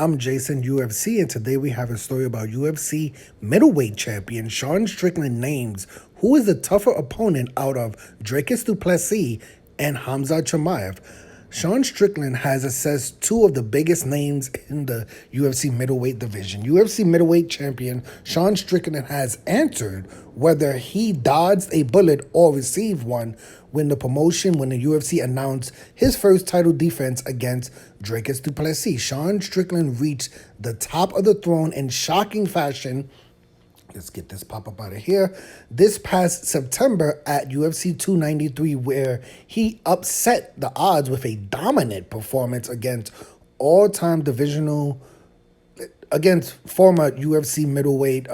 I'm Jason UFC, and today we have a story about UFC middleweight champion Sean Strickland names who is the tougher opponent out of Dricus Du Plessis and Khamzat Chimaev. Sean Strickland has assessed two of the biggest names in the UFC middleweight division. UFC middleweight champion Sean Strickland has answered whether he dodged a bullet or received one when the UFC announced his first title defense against Dricus Du Plessis. Sean Strickland reached the top of the throne in shocking fashion. Let's get this pop-up out of here. This past September at UFC 293, where he upset the odds with a dominant performance against against former UFC middleweight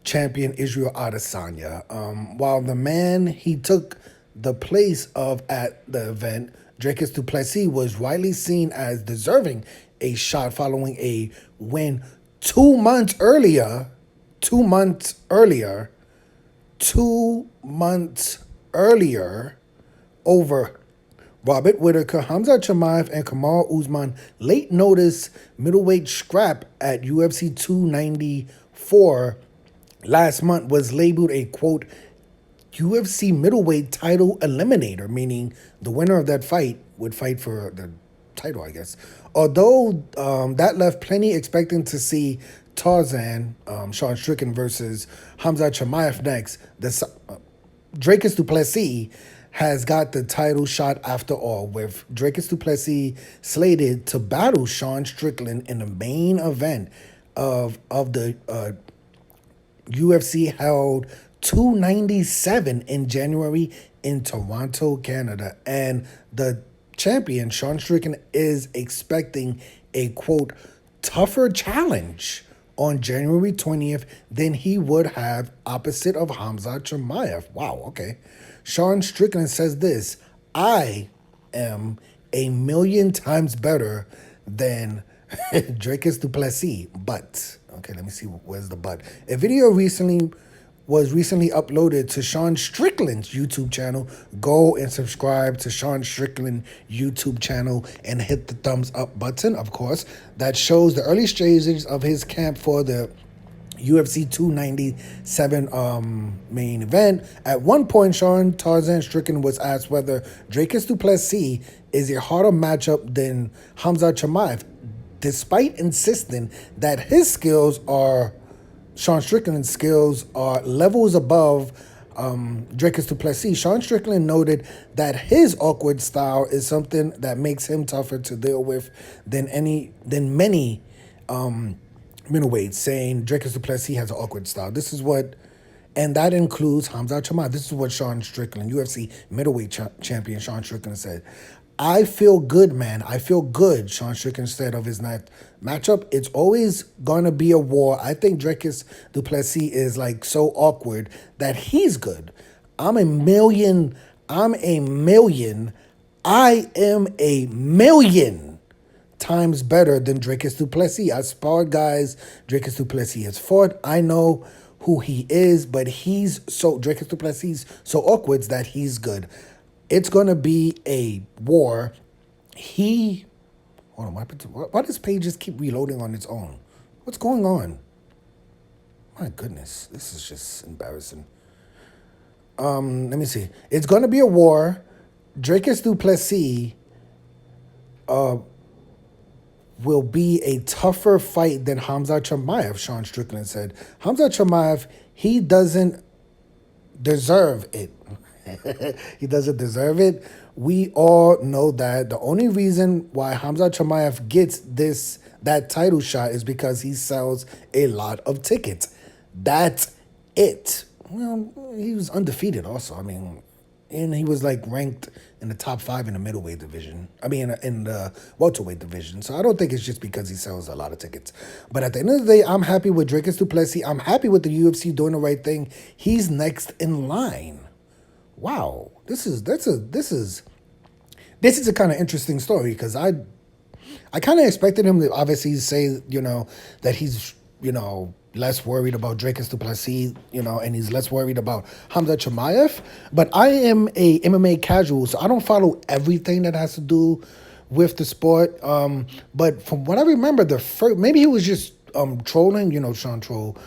champion Israel Adesanya. While the man he took the place of at the event, Dricus Du Plessis, was widely seen as deserving a shot following a win 2 months earlier. 2 months earlier over Robert Whittaker, Khamzat Chimaev, and Kamaru Usman late notice middleweight scrap at UFC 294 last month was labeled a, quote, UFC middleweight title eliminator, meaning the winner of that fight would fight for the title, I guess. Although that left plenty expecting to see Tarzan, Sean Strickland versus Khamzat Chimaev next, Dricus Du Plessis has got the title shot after all, with Dricus Du Plessis slated to battle Sean Strickland in the main event of the UFC held 297 in January in Toronto, Canada. And the champion, Sean Strickland, is expecting a, quote, tougher challenge on January 20th than he would have opposite of Khamzat Chimaev. Wow, okay. Sean Strickland says this: I am a million times better than Dricus Du Plessis, but, okay, let me see, where's the but? A video was recently uploaded to Sean Strickland's YouTube channel. Go and subscribe to Sean Strickland YouTube channel and hit the thumbs up button, of course. That shows the early stages of his camp for the UFC 297 main event. At one point, Sean Tarzan Strickland was asked whether Dricus Du Plessis is a harder matchup than Khamzat Chimaev, despite insisting that Sean Strickland's skills are levels above Dricus Du Plessis. Sean Strickland noted that his awkward style is something that makes him tougher to deal with than many middleweights, saying Dricus Du Plessis has an awkward style. And that includes Khamzat Chimaev. This is what Sean Strickland, UFC middleweight champion Sean Strickland, said. I feel good, man. I feel good, Sean Strickland said of his matchup. It's always going to be a war. I think Dricus Du Plessis is like so awkward that he's good. I am a million times better than Dricus Du Plessis. I sparred guys Dricus Du Plessis has fought. I know who he is, but Dricus Du Plessis so awkward that he's good. It's going to be a war. Hold on, why does page just keep reloading on its own? What's going on? My goodness, this is just embarrassing. Let me see. It's going to be a war. Dricus Du Plessis will be a tougher fight than Khamzat Chimaev, Sean Strickland said. Khamzat Chimaev, he doesn't deserve it. He doesn't deserve it. We all know that. The only reason why Khamzat Chimaev gets that title shot is because he sells a lot of tickets. That's it. Well, he was undefeated also. I mean, and he was like ranked in the top 5 in the middleweight division. I mean, in the welterweight division. So I don't think it's just because he sells a lot of tickets. But at the end of the day, I'm happy with Dricus Du Plessis. I'm happy with the UFC doing the right thing. He's next in line. Wow, this is a kind of interesting story, because I kind of expected him to obviously say, that he's, less worried about Dricus Du Plessis, and he's less worried about Khamzat Chimaev. But I am a MMA casual, so I don't follow everything that has to do with the sport. But from what I remember, the first maybe he was just trolling. Sean Troll.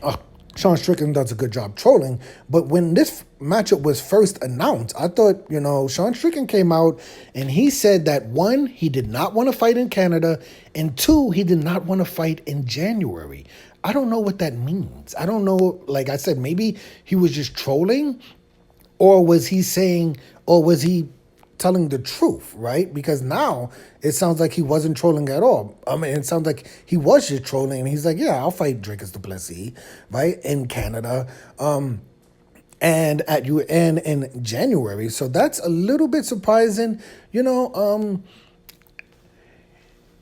Uh, Sean Strickland does a good job trolling, but when this matchup was first announced, I thought, Sean Strickland came out and he said that one, he did not want to fight in Canada, and two, he did not want to fight in January. I don't know what that means. I don't know. Like I said, maybe he was just trolling, or was he saying, or was he telling the truth, right? Because now it sounds like he wasn't trolling at all. I mean, it sounds like he was just trolling, and he's like, "Yeah, I'll fight Dricus Du Plessis, right, in Canada, and at UN in January." So that's a little bit surprising,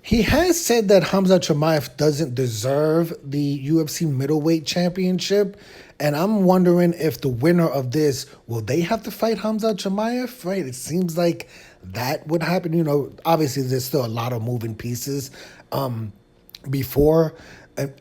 He has said that Khamzat Chimaev doesn't deserve the UFC middleweight championship, and I'm wondering if the winner of this, will they have to fight Khamzat Chimaev, right? It seems like that would happen. Obviously there's still a lot of moving pieces before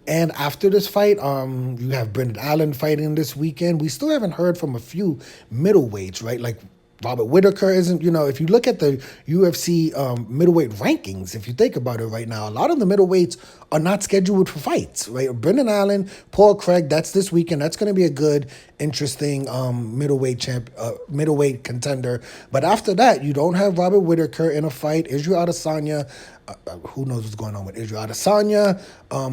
and after this fight. You have Brendan Allen fighting this weekend. We still haven't heard from a few middleweights, right? Like Robert Whitaker isn't, if you look at the UFC middleweight rankings, if you think about it right now, a lot of the middleweights are not scheduled for fights, right? Brendan Allen, Paul Craig, that's this weekend. That's going to be a good, interesting middleweight contender. But after that, you don't have Robert Whitaker in a fight. Israel Adesanya, who knows what's going on with Israel Adesanya?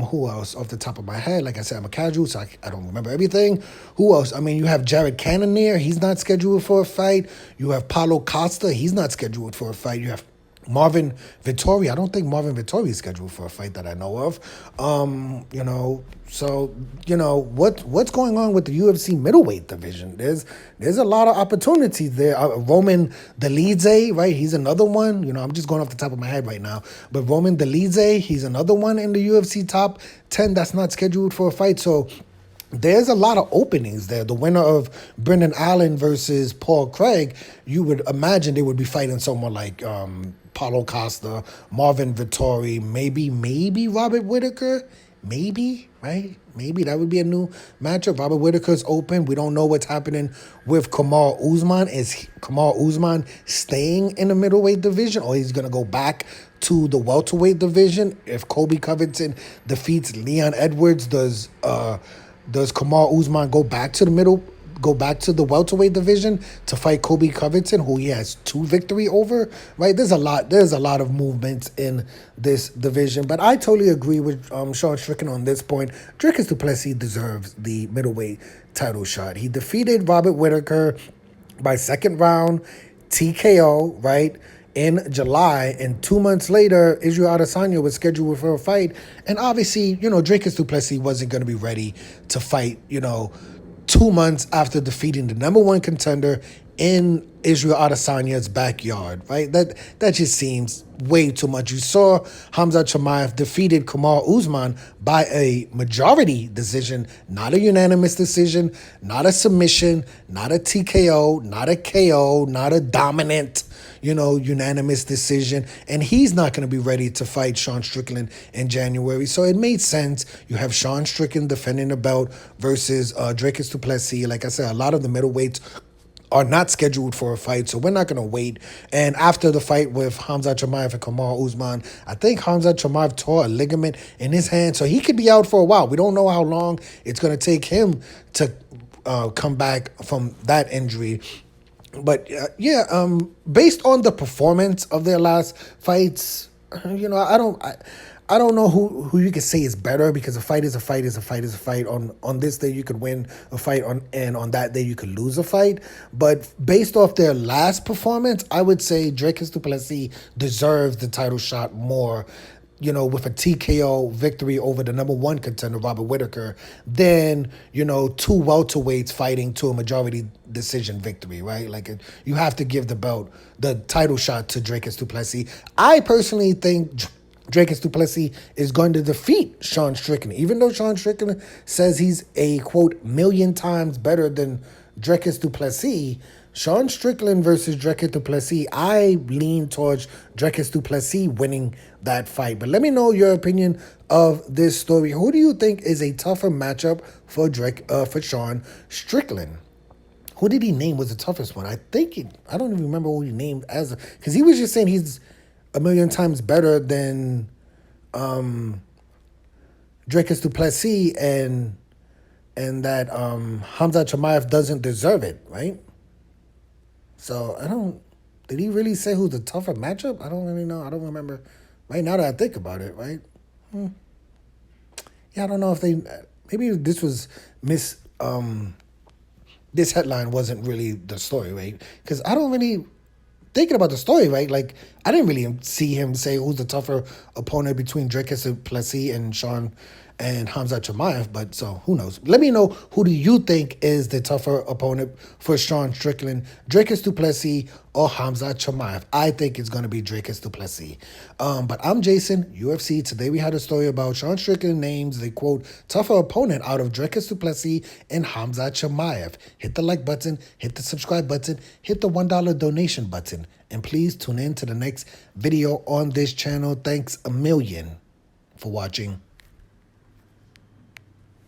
Who else off the top of my head? Like I said, I'm a casual, so I don't remember everything. Who else? I mean, you have Jared Cannonier. He's not scheduled for a fight. You have Paulo Costa. He's not scheduled for a fight. You have Marvin Vittori. I don't think Marvin Vittori is scheduled for a fight that I know of. What's going on with the UFC middleweight division? There's a lot of opportunities there. Roman Dolidze, right? He's another one. I'm just going off the top of my head right now. But Roman Dolidze, he's another one in the UFC top 10 that's not scheduled for a fight. So there's a lot of openings there. The winner of Brendan Allen versus Paul Craig, you would imagine they would be fighting someone like Paulo Costa, Marvin Vittori, maybe Robert Whitaker, maybe, right? Maybe that would be a new matchup. Robert Whitaker's open. We don't know what's happening with Kamaru Usman. Is Kamaru Usman staying in the middleweight division, or he's going to go back to the welterweight division? If Colby Covington defeats Leon Edwards, does Kamaru Usman go back to the welterweight division to fight Colby Covington, who he has 2 victory over, right? There's a lot of movements in this division, but I totally agree with Sean Strickland on this point. Dricus Du Plessis deserves the middleweight title shot. He defeated Robert Whitaker by second round TKO, right, in July, and 2 months later, Israel Adesanya was scheduled for a fight, and obviously, Dricus Du Plessis wasn't going to be ready to fight, 2 months after defeating the number one contender in Israel Adesanya's backyard, right? That just seems way too much. You saw Khamzat Chimaev defeated Kamaru Usman by a majority decision, not a unanimous decision, not a submission, not a TKO, not a KO, not a dominant, unanimous decision. And he's not going to be ready to fight Sean Strickland in January. So it made sense. You have Sean Strickland defending the belt versus Dricus Du Plessis. Like I said, a lot of the middleweights are not scheduled for a fight, so we're not going to wait. And after the fight with Khamzat Chimaev and Kamaru Usman, I think Khamzat Chimaev tore a ligament in his hand, so he could be out for a while. We don't know how long it's going to take him to come back from that injury. But based on the performance of their last fights, I don't know who you could say is better, because a fight is a fight is a fight is a fight. On this day you could win a fight, and on that day you could lose a fight. But based off their last performance, I would say Dricus Du Plessis deserves the title shot more, with a TKO victory over the number one contender, Robert Whitaker, than, 2 welterweights fighting to a majority decision victory, right? Like, you have to give the title shot to Dricus Du Plessis. I personally think Dricus Du Plessis is going to defeat Sean Strickland, even though Sean Strickland says he's a, quote, million times better than Dricus Du Plessis. Sean Strickland versus Dricus Du Plessis, I lean towards Dricus Du Plessis winning that fight. But let me know your opinion of this story. Who do you think is a tougher matchup for Sean Strickland? Who did he name was the toughest one? I don't even remember who he named because he was just saying he's a million times better than Dricus Du Plessis, and that Khamzat Chimaev doesn't deserve it, right? So I don't. Did he really say who's the tougher matchup? I don't really know. I don't remember. Right now that I think about it, right? Yeah, I don't know if they. Maybe this was miss. This headline wasn't really the story, right? Because I don't really thinking about the story, right? Like I didn't really see him say who's the tougher opponent between Dricus Du Plessis and Khamzat Chimaev, but so who knows? Let me know, who do you think is the tougher opponent for Sean Strickland, Dricus Du Plessis or Khamzat Chimaev? I think it's going to be Dricus Du Plessis. But I'm Jason, UFC. Today we had a story about Sean Strickland names the, quote, tougher opponent out of Dricus Du Plessis and Khamzat Chimaev. Hit the like button, hit the subscribe button, hit the $1 donation button, and please tune in to the next video on this channel. Thanks a million for watching.